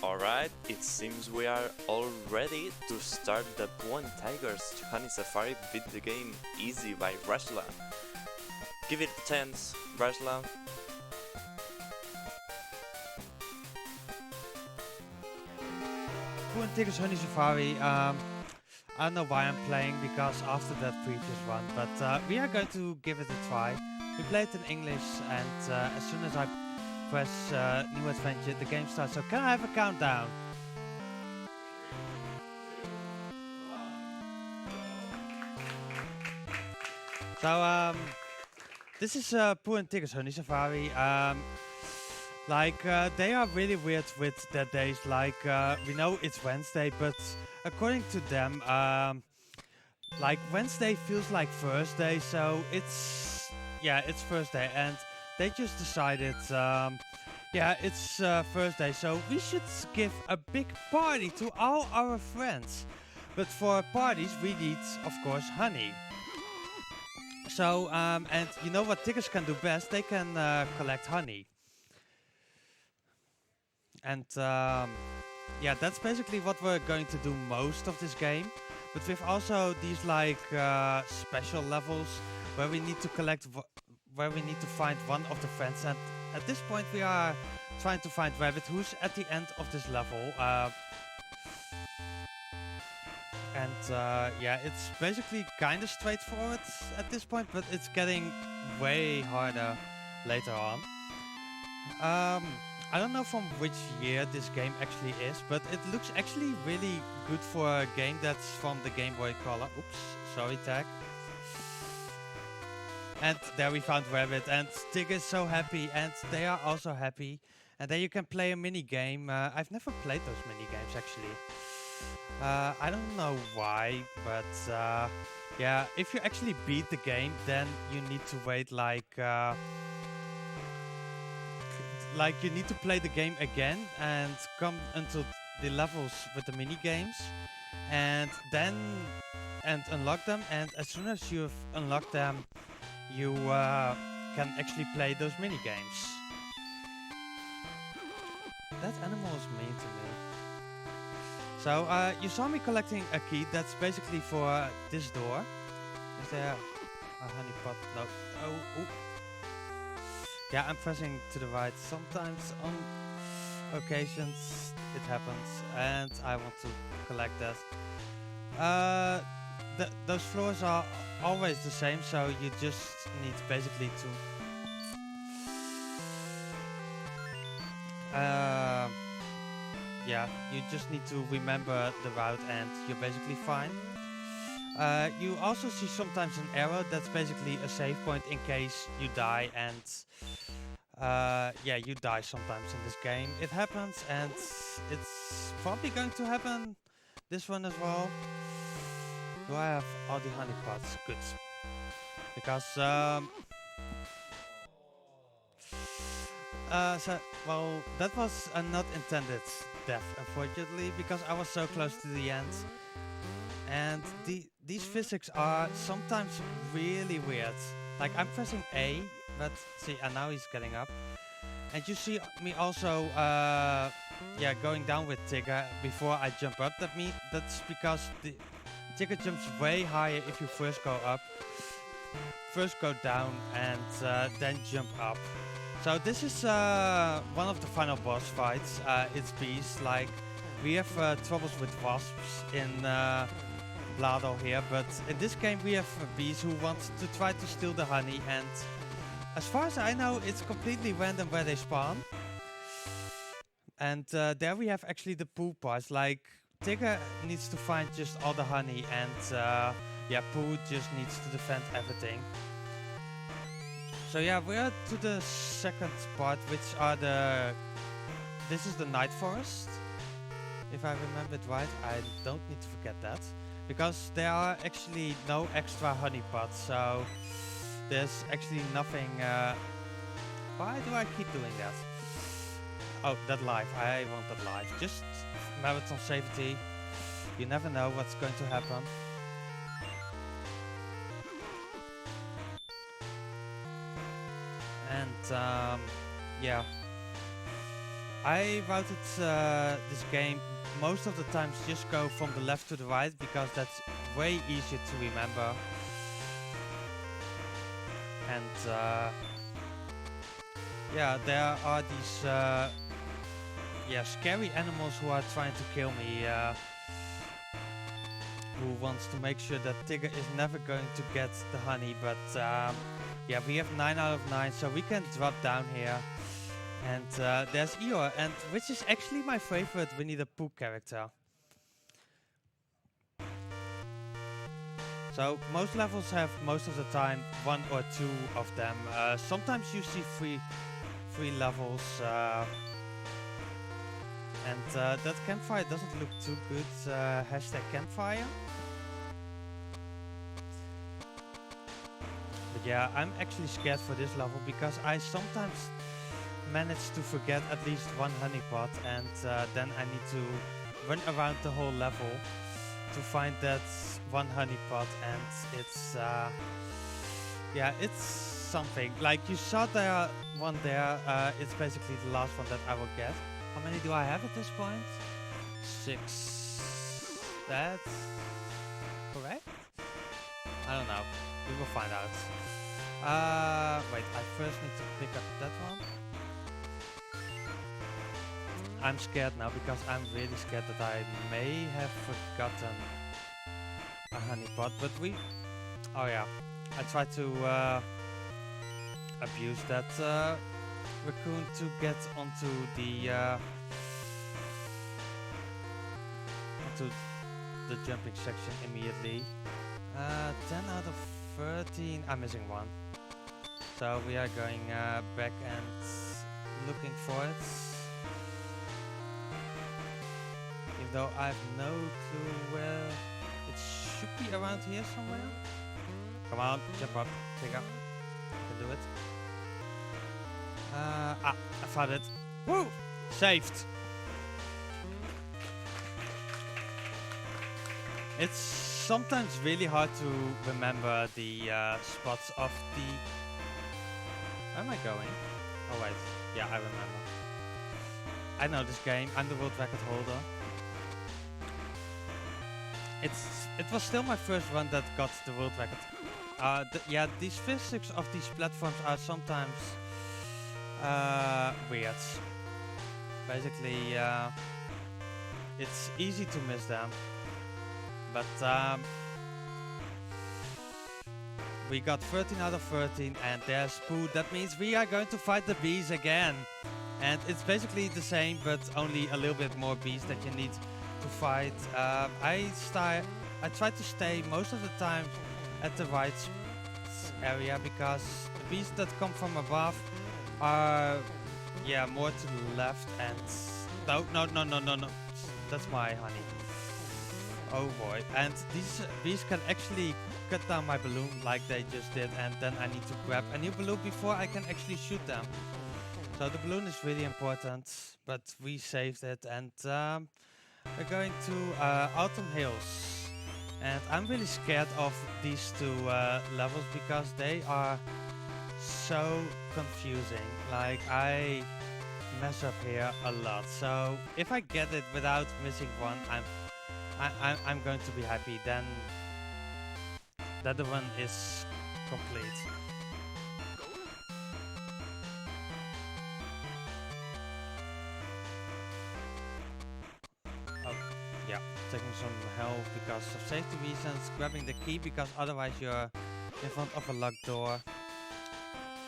Alright, it seems we are all ready to start the Pooh and Tigers Honey Safari video game Easy by Rashla. Give it a chance, Rashla. Pooh and Tigger's Honey Safari. I don't know why I'm playing because after that previous one, but we are going to give it a try. We play it in English, and as soon as I press New Adventure, the game starts. So can I have a countdown? So this is Pooh and Tigger's Honey Safari. They are really weird with their days. We know it's Wednesday, but according to them, Wednesday feels like Thursday, so it's Thursday, and they just decided, it's Thursday, so we should give a big party to all our friends. But for parties, we need, of course, honey. So, and you know what Tiggers can do best? They can collect honey. And that's basically what we're going to do most of this game. But we've also these special levels where we need to where we need to find one of the friends. And at this point we are trying to find Rabbit, who's at the end of this level. It's basically kind of straightforward at this point, but it's getting way harder later on. I don't know from which year this game actually is, but it looks actually really good for a game that's from the Game Boy Color. Oops, sorry, tag. And there we found Rabbit, and Tigger is so happy, and they are also happy. And then you can play a mini game. I've never played those mini games actually. I don't know why, but if you actually beat the game, then you need to wait you need to play the game again and come until the levels with the mini games, and unlock them. And as soon as you've unlocked them, you can actually play those mini games. That animal is mean to me. So you saw me collecting a key that's basically for this door. Is there a honey pot? No. Oh. Yeah, I'm pressing to the right. Sometimes on occasions it happens, and I want to collect that. Those floors are always the same, so you just need basically to you just need to remember the route, and you're basically fine. You also see sometimes an arrow that's basically a save point in case you die, and you die sometimes in this game. It happens, and it's probably going to happen this one as well. Do I have all the honey pots? Good. Because that was a not intended death, unfortunately, because I was so close to the end. And these physics are sometimes really weird. Like, I'm pressing A, but see, and now he's getting up. And you see me also, going down with Tigger before I jump up. That's because the Tigger jumps way higher if you first go up, first go down, and then jump up. So this is one of the final boss fights. It's bees. Like, we have troubles with wasps in Blado here, but in this game we have bees who want to try to steal the honey, and as far as I know, it's completely random where they spawn. And there we have actually the Pooh parts. Like, Tigger needs to find just all the honey, and Pooh just needs to defend everything. So yeah, we're to the second part, which are this is the Night Forest. If I remember it right, I don't need to forget that. Because there are actually no extra honey pots, so there's actually nothing. Why do I keep doing that? Oh, that life. I want that life. Just marathon safety. You never know what's going to happen. And I routed this game most of the times just go from the left to the right because that's way easier to remember. And yeah, there are these scary animals who are trying to kill me. Who wants to make sure that Tigger is never going to get the honey, but yeah, we have 9 out of 9, so we can drop down here. And there's Eeyore, and which is actually my favorite Winnie the Pooh character. So most levels have most of the time 1 or 2 of them. Sometimes you see three levels, and that campfire doesn't look too good. Hashtag campfire. But yeah, I'm actually scared for this level because I sometimes manage to forget at least one honey pot, and then I need to run around the whole level to find that one honey pot, and it's yeah, it's something. Like you saw there one there, it's basically the last one that I will get. How many do I have at this point? 6. That's correct? I don't know. We will find out. Wait, I first need to pick up that one. I'm scared now because I'm really scared that I may have forgotten a honey pot, but oh yeah, I tried to abuse that raccoon to get onto the jumping section immediately. 10 out of 13. I'm missing one. So we are going back and looking for it. Even though I have no clue where it should be, around here somewhere. Come on, jump up, Tigger. You can do it. I found it. Woo! Saved. It's sometimes really hard to remember the spots of the... Where am I going? Oh wait, yeah, I remember. I know this game, I'm the world record holder. It was still my first run that got the world record. Yeah, these physics of these platforms are sometimes weird. Basically, it's easy to miss them. But we got 13 out of 13, and there's Pooh. That means we are going to fight the bees again. And it's basically the same, but only a little bit more bees that you need to fight. I try to stay most of the time at the right area because the bees that come from above are, yeah, more to the left. And no, that's my honey. Oh boy, and these bees can actually cut down my balloon like they just did, and then I need to grab a new balloon before I can actually shoot them. So the balloon is really important, but we saved it, and we're going to Autumn Hills. And I'm really scared of these two levels because they are so confusing. Like, I mess up here a lot. So if I get it without missing one, I'm going to be happy. Then that the one is complete. Oh, yeah, taking some help because of safety reasons, grabbing the key because otherwise you're in front of a locked door.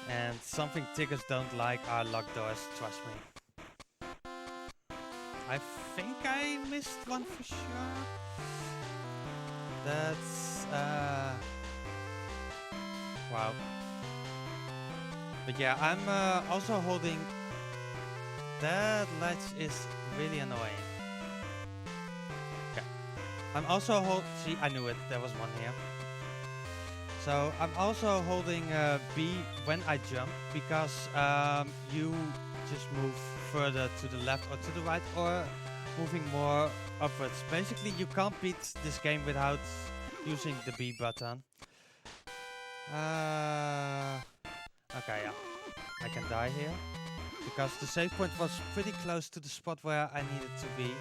And something Tiggers don't like are locked doors, trust me. I think I missed one for sure. That's wow. But yeah, I'm also holding... That latch is really annoying. Okay. I'm also see, I knew it, there was one here. So I'm also holding B when I jump because you just move further to the left or to the right or moving more upwards. Basically you can't beat this game without using the B button. Okay, yeah. I can die here. because the save point was pretty close to the spot where I needed to be.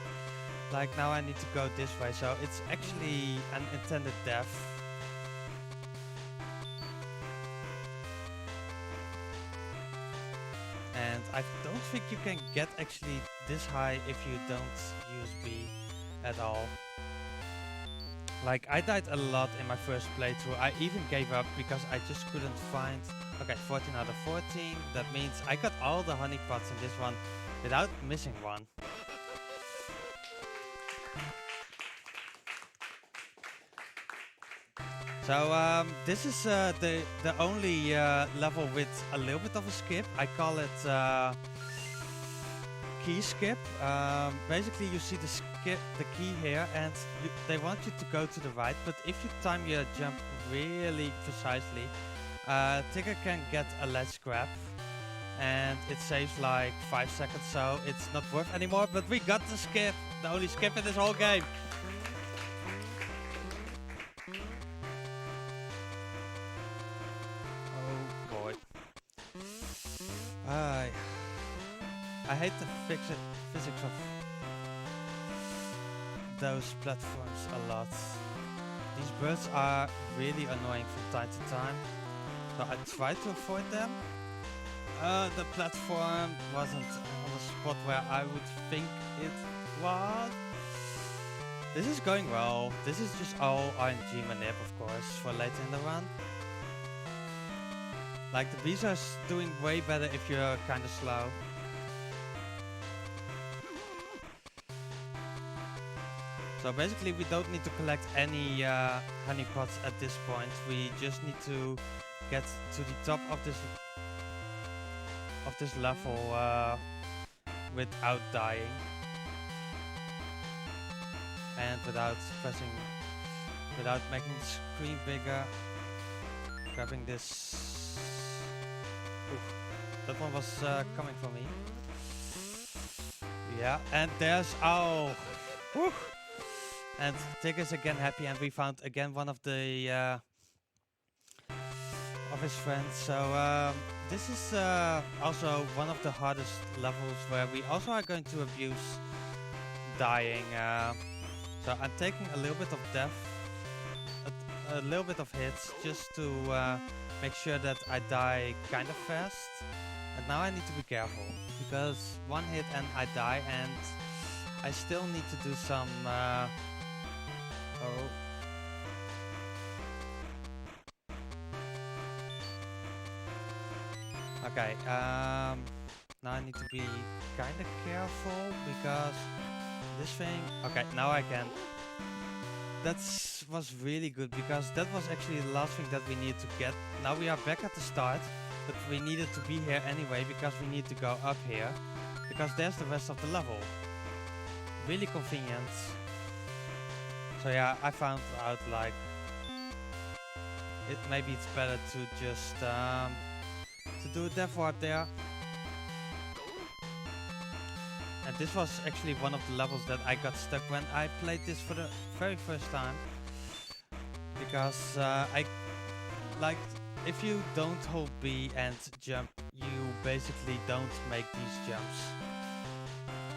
Like now I need to go this way, so it's actually an intended death. And I don't think you can get actually this high if you don't use B at all. Like I died a lot in my first playthrough. I even gave up because I just couldn't find... Okay, 14 out of 14. That means I got all the honey pots in this one without missing one. So this is the only level with a little bit of a skip. I call it key skip. Basically, you see the key here, and they want you to go to the right. But if you time your jump really precisely, Tigger can get a ledge grab, and it saves like 5 seconds, so it's not worth anymore. But we got the skip, the only skip in this whole game. I hate the physics of those platforms a lot. These birds are really annoying from time to time, so I try to avoid them. The platform wasn't on the spot where I would think it was. This is going well. This is just all RNG manip, of course, for later in the run. Like the bees are doing way better if you're kind of slow. So basically we don't need to collect any honey pots at this point. We just need to get to the top of this level without dying. And without making the screen bigger. Grabbing this. Oof, that one was coming for me. Yeah, and there's whew. And Tigger's again happy, and we found again one of the of his friends. So this is also one of the hardest levels where we also are going to abuse dying. So I'm taking a little bit of death, a little bit of hits, just to make sure that I die kind of fast. And now I need to be careful, because one hit and I die, and I still need to do some... Okay, now I need to be kind of careful, because this thing... Okay, now I can. That was really good, because that was actually the last thing that we needed to get. Now we are back at the start, but we needed to be here anyway, because we need to go up here, because there's the rest of the level. Really convenient. So yeah, I found out like maybe it's better to just to do a death warp there. And this was actually one of the levels that I got stuck when I played this for the very first time, because if you don't hold B and jump, you basically don't make these jumps.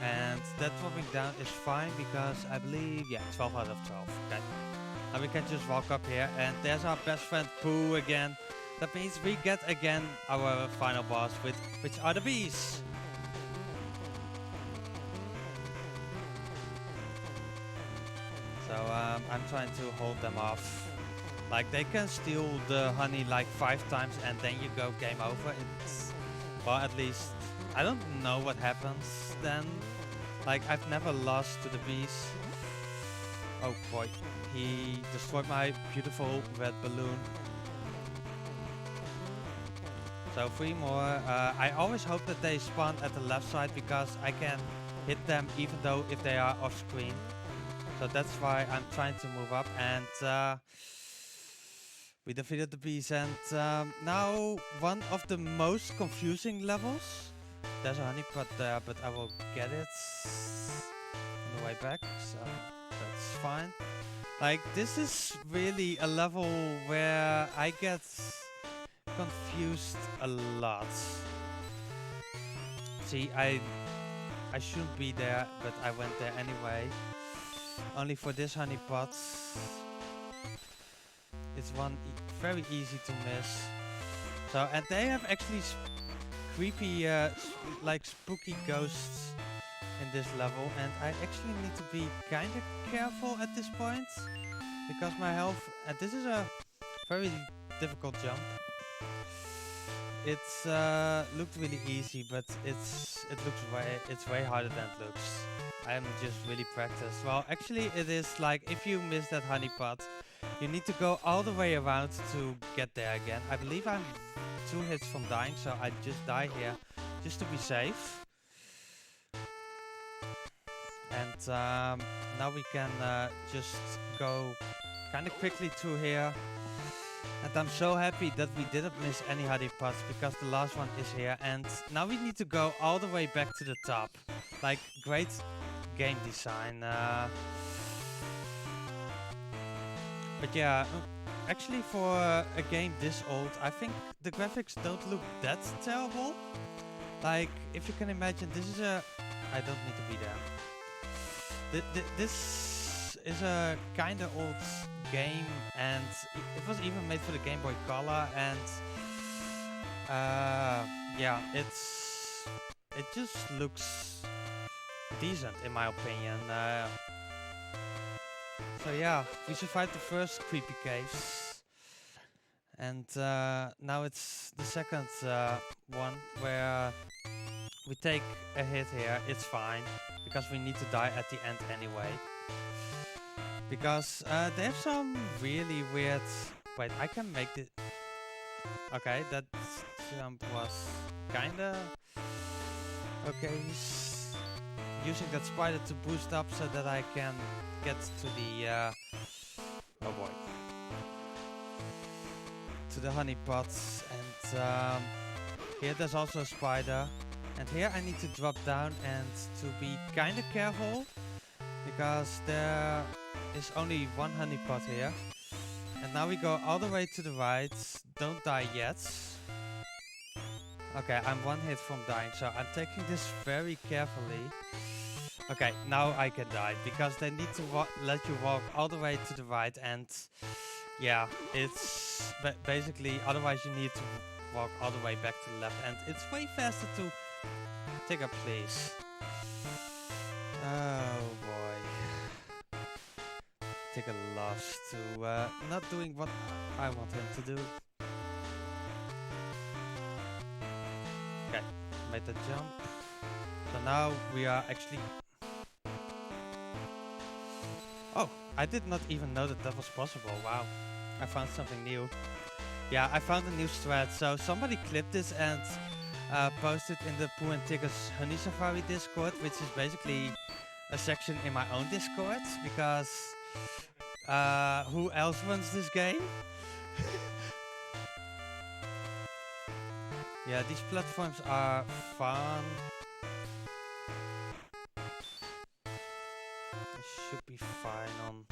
And that dropping down is fine, because I believe, yeah, 12 out of 12. Okay. Now we can just walk up here, and there's our best friend Pooh again. That means we get again our final boss, which are the bees. So I'm trying to hold them off. Like they can steal the honey like 5 times, and then you go game over. Well, at least I don't know what happens then. Like, I've never lost to the bees. Oh boy, he destroyed my beautiful red balloon. So 3 more. I always hope that they spawn at the left side, because I can hit them even though if they are off screen. So that's why I'm trying to move up, and we defeated the bees. And now one of the most confusing levels. There's a honey pot there, but I will get it on the way back, so that's fine. Like, this is really a level where I get confused a lot. see, I shouldn't be there, but I went there anyway. Only for this honey pot. It's one very easy to miss. So, and they have actually creepy, like spooky ghosts in this level, and I actually need to be kind of careful at this point because my health, and this is a very difficult jump. It's looked really easy, but it's way harder than it looks. I am just really practiced. Well, actually it is like if you miss that honey pot, you need to go all the way around to get there again. I believe I'm 2 hits from dying, so I just die here just to be safe. And now we can just go kind of quickly through here. And I'm so happy that we didn't miss any honey pots because the last one is here. And now we need to go all the way back to the top. Like, great game design. But yeah, actually for a game this old, I think the graphics don't look that terrible. Like, if you can imagine, this is a... I don't need to be there. This is a kind of old game, and it was even made for the Game Boy Color, and yeah, it just looks decent in my opinion. So yeah, we survived the first creepy caves, and now it's the second one where we take a hit here. It's fine because we need to die at the end anyway. Because they have some really weird... Wait, I can make it... Okay, that jump was kinda... Okay, using that spider to boost up so that I can get to the... Oh boy. To the honey pots. And here there's also a spider. And here I need to drop down and to be kinda careful. Because there is only one honey pot here. And now we go all the way to the right. Don't die yet. Okay, I'm 1 hit from dying, so I'm taking this very carefully. Okay, now I can die, because they need to let you walk all the way to the right, and yeah, it's basically, otherwise you need to walk all the way back to the left, and it's way faster to... Tigger, please. Oh boy. Tigger loves to not doing what I want him to do. Okay, made the jump. So now we are actually... Oh, I did not even know that that was possible. Wow, I found something new. Yeah, I found a new strat. So somebody clipped this and posted in the Pooh and Tigger's Hunny Safari Discord, which is basically a section in my own Discord, because who else runs this game? Yeah, these platforms are fun. I should be fine on...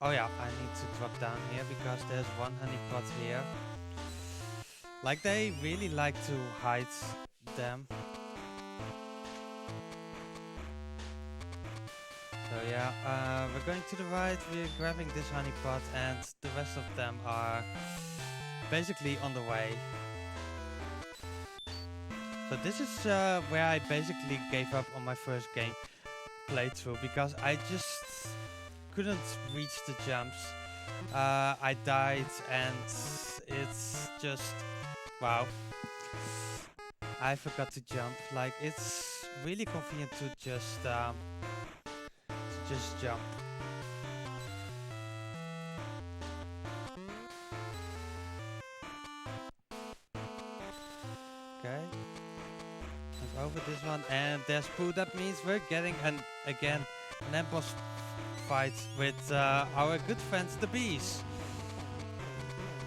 Oh yeah, I need to drop down here because there's one honey pot here. Like, they really like to hide them. So yeah, we're going to the right, we're grabbing this honey pot, and the rest of them are basically on the way. So this is where I basically gave up on my first game playthrough, because I just couldn't reach the jumps. I died, and it's just... Wow. I forgot to jump. Like, it's really convenient to just jump. Okay. Jump over this one, and there's Pooh. That means we're getting an amboss fight with our good friends, the bees.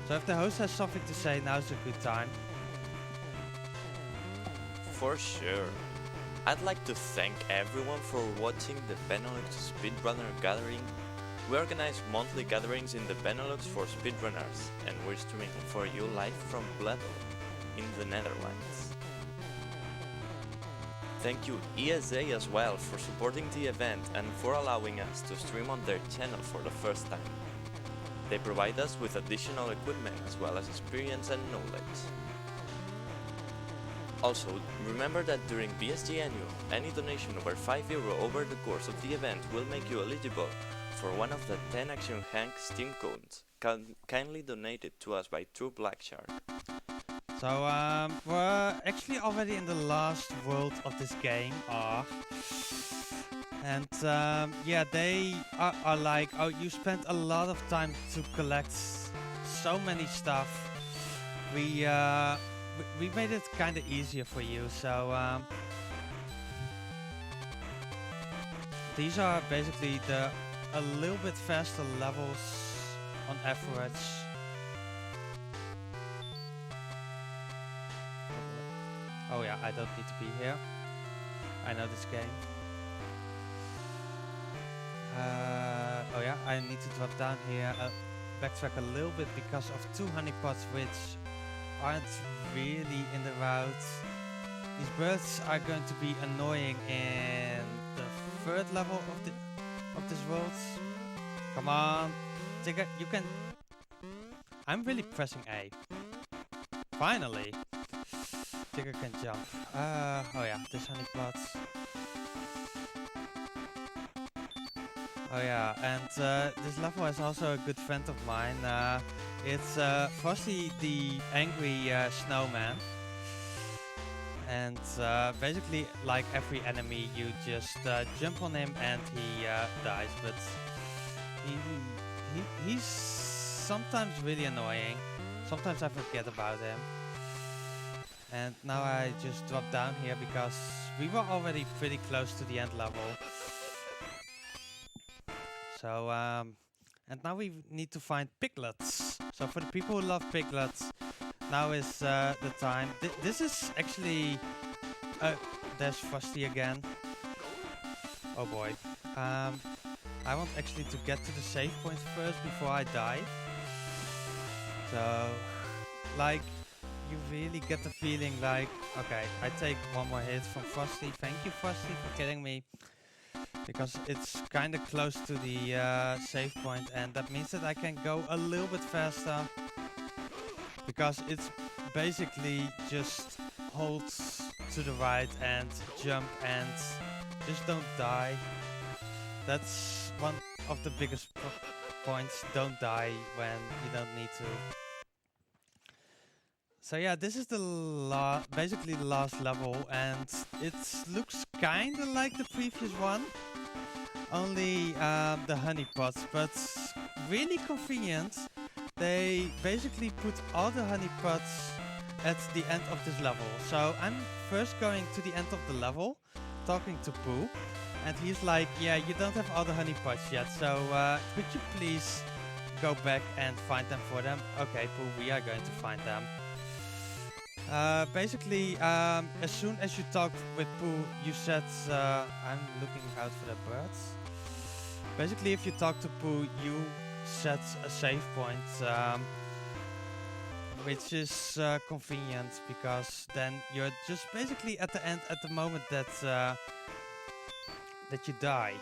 So if the host has something to say, now's a good time. For sure. I'd like to thank everyone for watching the Benelux Speedrunner Gathering. We organize monthly gatherings in the Benelux for speedrunners, and we're streaming for you live from Bled in the Netherlands. Thank you ESA as well for supporting the event and for allowing us to stream on their channel for the first time. They provide us with additional equipment as well as experience and knowledge. Also, remember that during BSG Annual, any donation over €5 over the course of the event will make you eligible for one of the 10 Action Hank Steam codes, kindly donated to us by True Black Shark. So we're actually already in the last world of this game, and yeah, they are like, oh, you spent a lot of time to collect so many stuff. We made it kind of easier for you, so these are basically a little bit faster levels on average. Oh yeah, I don't need to be here. I know this game. Oh yeah, I need to drop down here, backtrack a little bit because of 2 honeypots which aren't really in the route. These birds are going to be annoying in the 3rd level of this world. Come on, Tigger, you can... I'm really pressing A. Finally! Tigger can jump. Oh yeah, this honeypot. Oh yeah, and this level is also a good friend of mine. It's Frosty the angry snowman. And basically, like every enemy, you just jump on him and he dies. But he's sometimes really annoying. Sometimes I forget about him. And now I just drop down here because we were already pretty close to the end level. So, and now we need to find piglets. So for the people who love piglets, now is the time. This is actually... there's Frosty again. Oh boy. I want actually to get to the save point first before I die. So, like... You really get the feeling like, okay, I take one more hit from Frosty. Thank you, Frosty, for killing me. Because it's kind of close to the save point, and that means that I can go a little bit faster. Because it's basically just hold to the right and jump and just don't die. That's one of the biggest points. Don't die when you don't need to. So yeah, this is the basically the last level, and it looks kinda like the previous one, only the honeypots, but really convenient. They basically put all the honeypots at the end of this level. So I'm first going to the end of the level, talking to Pooh, and he's like, yeah, you don't have all the honeypots yet, so could you please go back and find them for them? Okay, Pooh, we are going to find them. Basically, as soon as you talk with Pooh, you said, I'm looking out for the birds. Basically, if you talk to Pooh, you set a save point, which is convenient, because then you're just basically at the end, at the moment that that you die.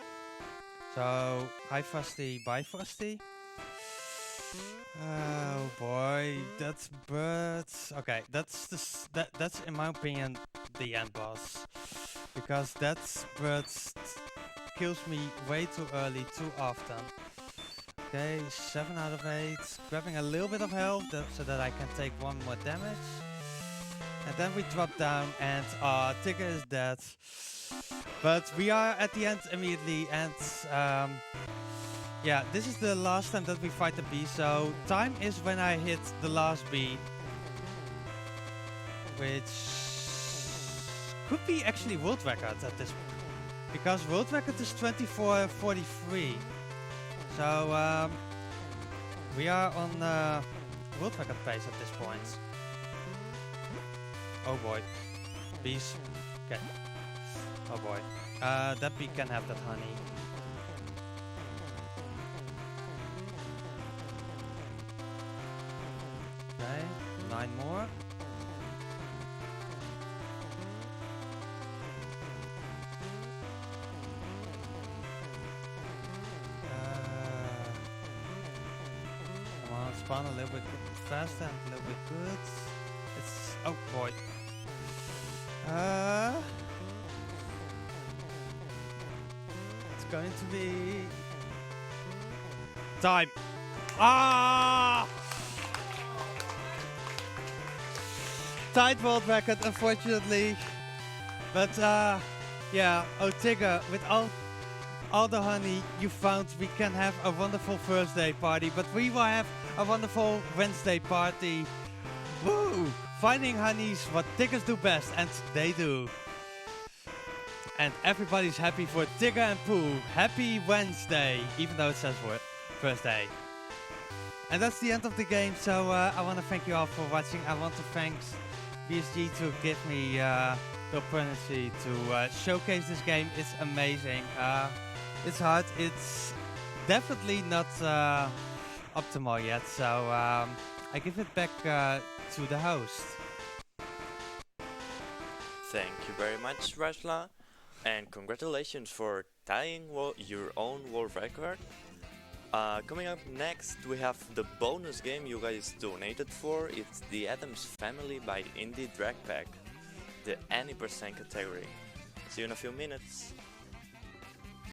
So, hi Frosty, bye Frosty. Oh boy, that's birds. Okay, that's that's in my opinion the end boss, because that bird kills me way too early, too often. Okay, 7 out of 8. Grabbing a little bit of health so that I can take 1 more damage. And then we drop down and Tigger is dead. But we are at the end immediately, and yeah, this is the last time that we fight the bee, so time is when I hit the last bee. Which could be actually world record at this point, because world record is 24:43. So we are on world record pace at this point. Oh boy, bees. Okay. Oh boy, that bee can have that honey. Okay, 9 more. spawn a little bit faster and a little bit good. It's... oh boy. It's going to be... time. Ah! Tight world record, unfortunately. But yeah, oh Tigger, with all the honey you found, we can have a wonderful Thursday party, but we will have a wonderful Wednesday party. Woo! Finding honey's what Tiggers do best, and they do. And everybody's happy for Tigger and Pooh. Happy Wednesday, even though it says Thursday. And that's the end of the game, so I want to thank you all for watching. I want to thank BSG to give me the opportunity to showcase this game. It's amazing. It's hard. It's definitely not optimal yet, so I give it back to the host. Thank you very much, Rashla, and congratulations for tying your own world record. Coming up next, we have the bonus game you guys donated for. It's the Adams Family by Indie Drag Pack, the any % category. See you in a few minutes.